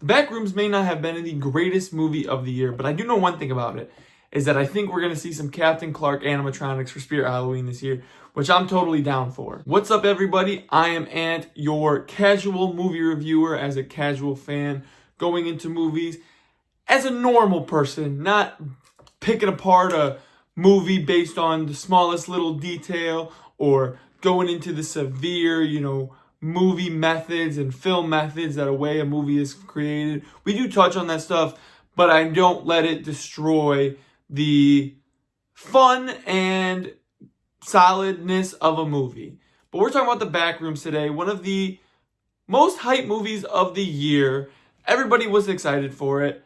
Backrooms may not have been the greatest movie of the year, but I do know one thing about it, is that I think we're going to see some Captain Clark animatronics for Spirit Halloween this year, which I'm totally down for. What's up, everybody? I am Ant, your casual movie reviewer as a casual fan going into movies as a normal person, not picking apart a movie based on the smallest little detail or going into the severe, movie methods and film methods that a way a movie is created. We do touch on that stuff, but I don't let it destroy the fun and solidness of a movie. But we're talking about The Backrooms today, one of the most hyped movies of the year. Everybody was excited for it.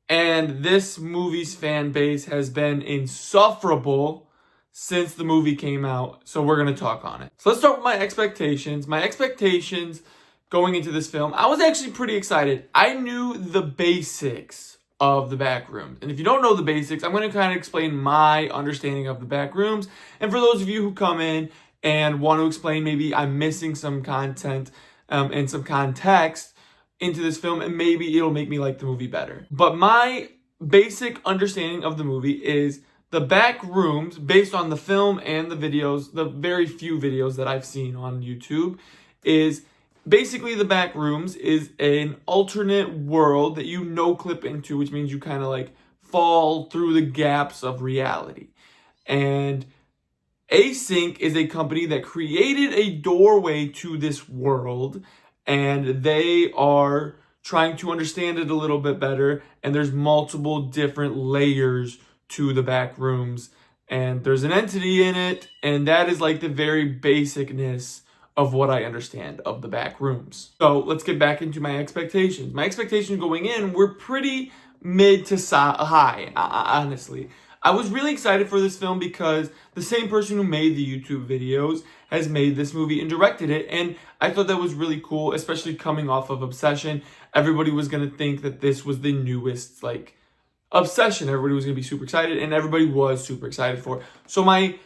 And this movie's fan base has been insufferable since the movie came out. So we're going to talk on it. So let's start with my expectations. My expectations going into this film, I was actually pretty excited. I knew the basics of The Backrooms. And if you don't know the basics, I'm going to kind of explain my understanding of The Backrooms. And for those of you who come in and want to explain, maybe I'm missing some content and some context into this film, and maybe it'll make me like the movie better. But my basic understanding of the movie is The Backrooms, based on the film and the videos, the very few videos that I've seen on YouTube, is basically The Backrooms is an alternate world that you no-clip into, which means you kind of like fall through the gaps of reality. And Async is a company that created a doorway to this world, and they are trying to understand it a little bit better, and there's multiple different layers to The Backrooms, and there's an entity in it, and that is like the very basicness of what I understand of The Backrooms. So let's get back into my expectations. My expectations going in were pretty mid to high, honestly. I was really excited for this film because the same person who made the YouTube videos has made this movie and directed it, and I thought that was really cool, especially coming off of Obsession. Everybody was going to think that this was the newest, Obsession. Everybody was going to be super excited, and everybody was super excited for it. So my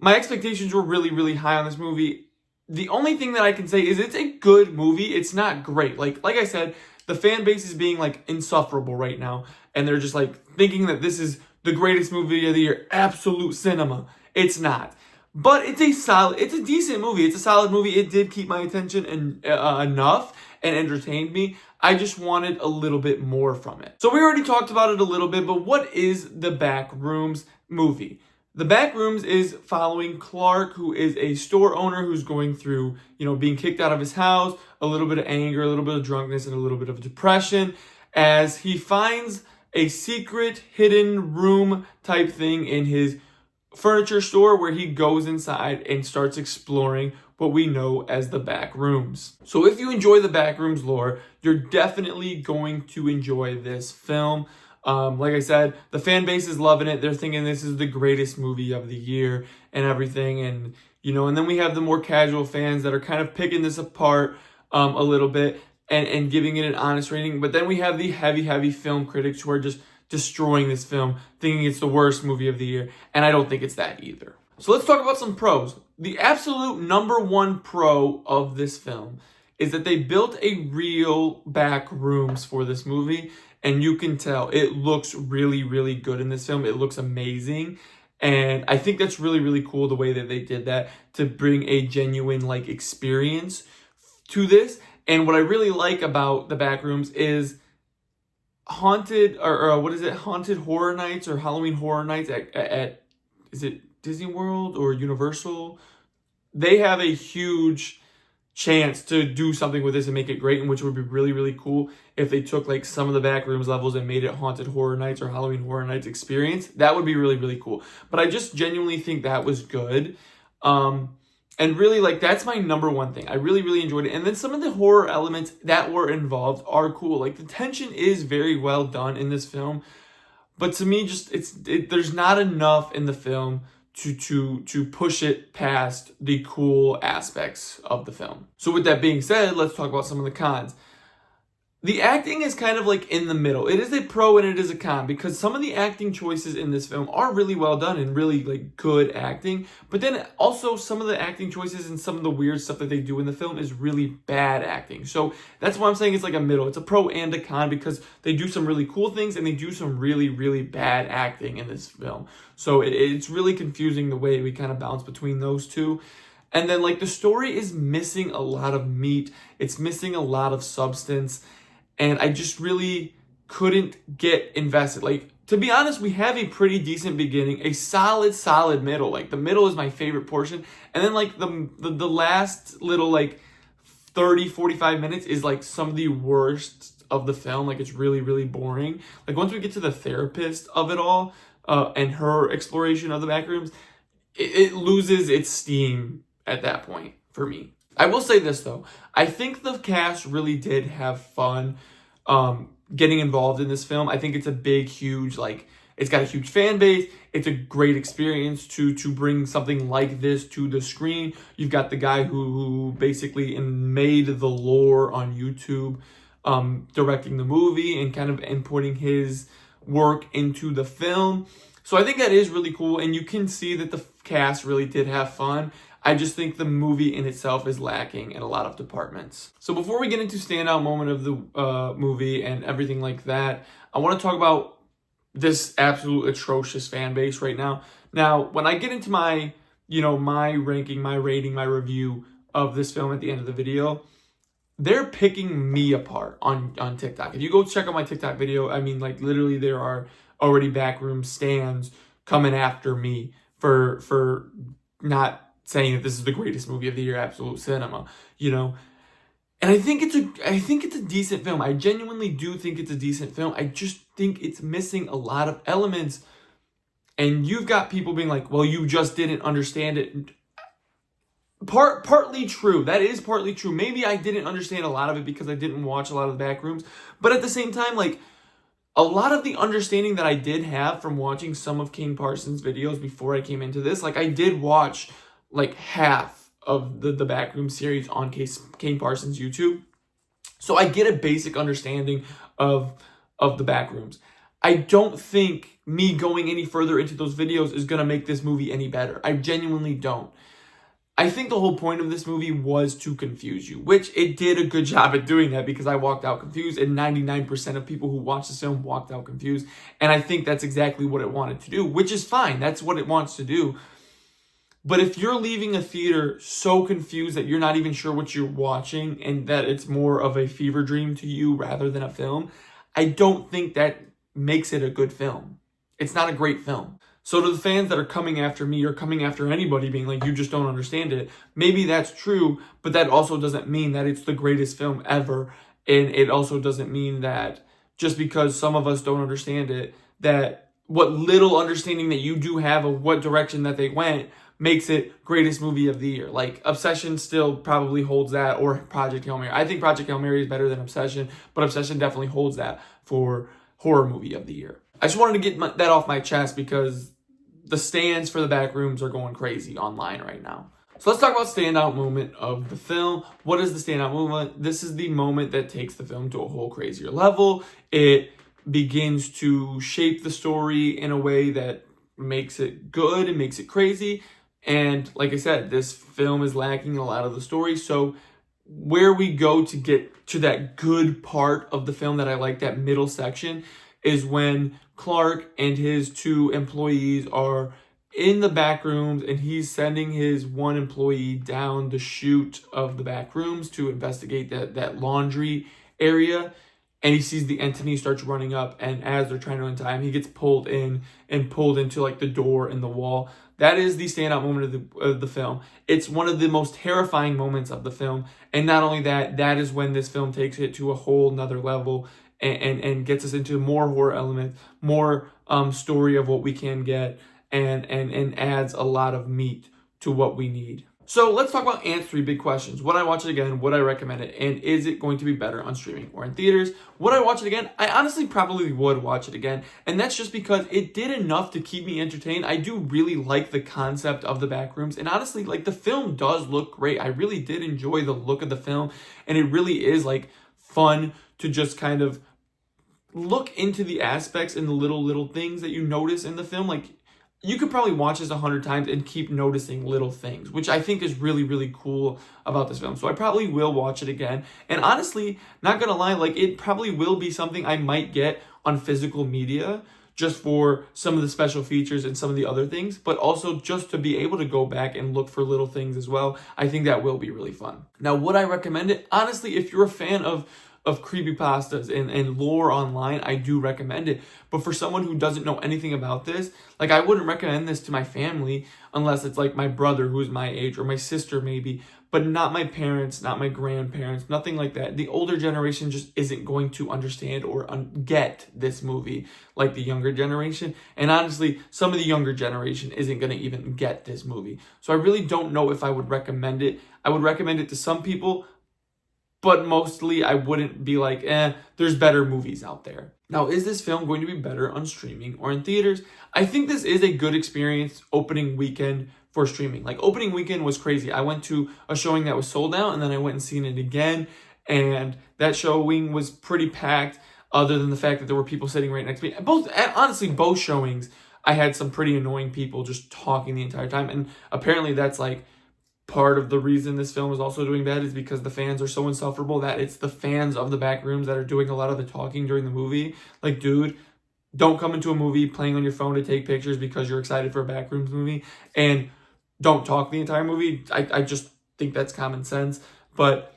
expectations were really, really high on this movie. The only thing that I can say is it's a good movie. It's not great. Like I said, the fan base is being insufferable right now, and they're just thinking that this is the greatest movie of the year, absolute cinema. It's not. But it's a decent movie. It's a solid movie. It did keep my attention enough and entertained me. I just wanted a little bit more from it. So we already talked about it a little bit, but what is The Backrooms movie? The Backrooms is following Clark, who is a store owner who's going through, being kicked out of his house, a little bit of anger, a little bit of drunkenness, and a little bit of depression, as he finds a secret hidden room type thing in his furniture store where he goes inside and starts exploring what we know as the Backrooms. So if you enjoy the Backrooms lore, you're definitely going to enjoy this film. Like I said, the fan base is loving it. They're thinking this is the greatest movie of the year and everything. And, and then we have the more casual fans that are kind of picking this apart a little bit and giving it an honest rating. But then we have the heavy film critics who are just destroying this film, thinking it's the worst movie of the year. And I don't think it's that either. So let's talk about some pros. The absolute number one pro of this film is that they built a real Backrooms for this movie. And you can tell it looks really, really good in this film. It looks amazing. And I think that's really, really cool the way that they did that to bring a genuine experience to this. And what I really like about The Backrooms is Haunted Horror Nights or Halloween Horror Nights at is it Disney World or Universal? They have a huge chance to do something with this and make it great, and which would be really, really cool if they took some of the Backrooms levels and made it Haunted Horror Nights or Halloween Horror Nights experience. That would be really, really cool. But I just genuinely think that was good. And really, that's my number one thing. I really, really enjoyed it. And then some of the horror elements that were involved are cool. The tension is very well done in this film. But to me, there's not enough in the film to push it past the cool aspects of the film. So with that being said, let's talk about some of the cons. The acting is kind of like in the middle. It is a pro and it is a con because some of the acting choices in this film are really well done and really like good acting. But then also some of the acting choices and some of the weird stuff that they do in the film is really bad acting. So that's why I'm saying it's like a middle. It's a pro and a con because they do some really cool things and they do some really, really bad acting in this film. So it's really confusing the way we kind of bounce between those two. And then like the story is missing a lot of meat. It's missing a lot of substance. And I just really couldn't get invested. Like, to be honest, we have a pretty decent beginning, a solid middle. Like, the middle is my favorite portion. And then, like, the last little, like, 30, 45 minutes is, like, some of the worst of the film. Like, it's really, really boring. Like, once we get to the therapist of it all and her exploration of the Backrooms, it loses its steam at that point for me. I will say this, though. I think the cast really did have fun getting involved in this film. I think it's a big, huge, like, it's got a huge fan base. It's a great experience to bring something like this to the screen. You've got the guy who basically made the lore on YouTube, directing the movie and kind of inputting his work into the film. So I think that is really cool, and you can see that the cast really did have fun. I just think the movie in itself is lacking in a lot of departments. So before we get into standout moment of the movie and everything like that, I want to talk about this absolute atrocious fan base right now. Now, when I get into my, my ranking, my rating, my review of this film at the end of the video, they're picking me apart on TikTok. If you go check out my TikTok video, I mean, like, literally there are already Backroom stands coming after me for not saying that this is the greatest movie of the year, absolute cinema, And I think it's a decent film. I genuinely do think it's a decent film. I just think it's missing a lot of elements. And you've got people being like, well, you just didn't understand it. Partly true. That is partly true. Maybe I didn't understand a lot of it because I didn't watch a lot of the Backrooms. But at the same time, like, a lot of the understanding that I did have from watching some of Kane Parsons' videos before I came into this, like, I did watch like half of the Backroom series on Kane Parsons' YouTube. So I get a basic understanding of the Backrooms. I don't think me going any further into those videos is going to make this movie any better. I genuinely don't. I think the whole point of this movie was to confuse you, which it did a good job at doing that because I walked out confused, and 99% of people who watched this film walked out confused. And I think that's exactly what it wanted to do, which is fine. That's what it wants to do. But if you're leaving a theater so confused that you're not even sure what you're watching and that it's more of a fever dream to you rather than a film, I don't think that makes it a good film. It's not a great film. So to the fans that are coming after me or coming after anybody being like, you just don't understand it, maybe that's true, but that also doesn't mean that it's the greatest film ever. And it also doesn't mean that just because some of us don't understand it, that what little understanding that you do have of what direction that they went makes it greatest movie of the year. Like, Obsession still probably holds that, or Project Hail Mary. I think Project Hail Mary is better than Obsession, but Obsession definitely holds that for horror movie of the year. I just wanted to get that off my chest because the stands for the Backrooms are going crazy online right now. So let's talk about standout moment of the film. What is the standout moment? This is the moment that takes the film to a whole crazier level. It begins to shape the story in a way that makes it good and makes it crazy. And like I said, this film is lacking a lot of the story. So where we go to get to that good part of the film that I like, that middle section, is when Clark and his two employees are in the Backrooms and he's sending his one employee down the chute of the Backrooms to investigate that laundry area. And he sees the entity starts running up, and as they're trying to untie him, he gets pulled in and pulled into like the door in the wall. That is the standout moment of the film. It's one of the most terrifying moments of the film. And not only that, that is when this film takes it to a whole nother level and gets us into more horror elements, more story of what we can get, and adds a lot of meat to what we need. So let's talk about Ant's 3 big questions. Would I watch it again? Would I recommend it? And is it going to be better on streaming or in theaters? Would I watch it again? I honestly probably would watch it again. And that's just because it did enough to keep me entertained. I do really like the concept of the Backrooms. And honestly, like, the film does look great. I really did enjoy the look of the film. And it really is like fun to just kind of look into the aspects and the little things that you notice in the film. Like, you could probably watch this 100 times and keep noticing little things, which I think is really, really cool about this film. So I probably will watch it again. And honestly, not gonna lie, like, it probably will be something I might get on physical media just for some of the special features and some of the other things, but also just to be able to go back and look for little things as well. I think that will be really fun. Now, would I recommend it? Honestly, if you're a fan of creepypastas and lore online, I do recommend it. But for someone who doesn't know anything about this, like, I wouldn't recommend this to my family unless it's like my brother who's my age, or my sister maybe, but not my parents, not my grandparents, nothing like that. The older generation just isn't going to understand or get this movie like the younger generation. And honestly, some of the younger generation isn't going to even get this movie. So I really don't know if I would recommend it. I would recommend it to some people, but mostly I wouldn't be like, there's better movies out there. Now, is this film going to be better on streaming or in theaters? I think this is a good experience opening weekend for streaming. Like, opening weekend was crazy. I went to a showing that was sold out, and then I went and seen it again, and that showing was pretty packed, other than the fact that there were people sitting right next to me. Honestly, both showings, I had some pretty annoying people just talking the entire time, and apparently that's like part of the reason this film is also doing bad, is because the fans are so insufferable that it's the fans of the Backrooms that are doing a lot of the talking during the movie. Like, dude, don't come into a movie playing on your phone to take pictures because you're excited for a Backrooms movie, and don't talk the entire movie. I just think that's common sense. But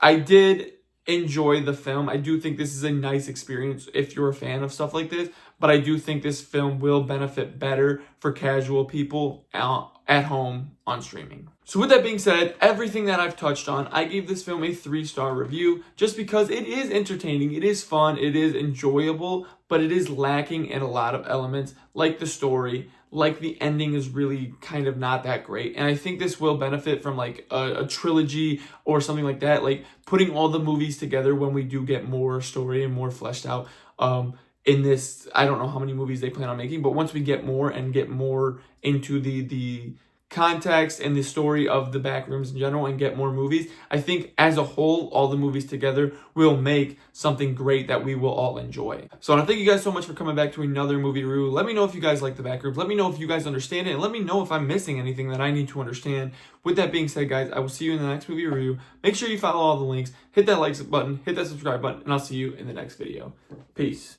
I did enjoy the film. I do think this is a nice experience if you're a fan of stuff like this, but I do think this film will benefit better for casual people at home on streaming. So with that being said, everything that I've touched on, I gave this film a 3-star review just because it is entertaining, it is fun, it is enjoyable, but it is lacking in a lot of elements, like the story, like the ending is really kind of not that great. And I think this will benefit from like a trilogy or something like that, like putting all the movies together when we do get more story and more fleshed out in this. I don't know how many movies they plan on making, but once we get more and get more into the context and the story of the Backrooms in general and get more movies, I think as a whole, all the movies together will make something great that we will all enjoy. So I thank you guys so much for coming back to another movie review. Let me know if you guys like the Backrooms. Let me know if you guys understand it, and let me know if I'm missing anything that I need to understand. With that being said, guys, I will see you in the next movie review. Make sure you follow all the links, hit that like button, hit that subscribe button, and I'll see you in the next video. Peace.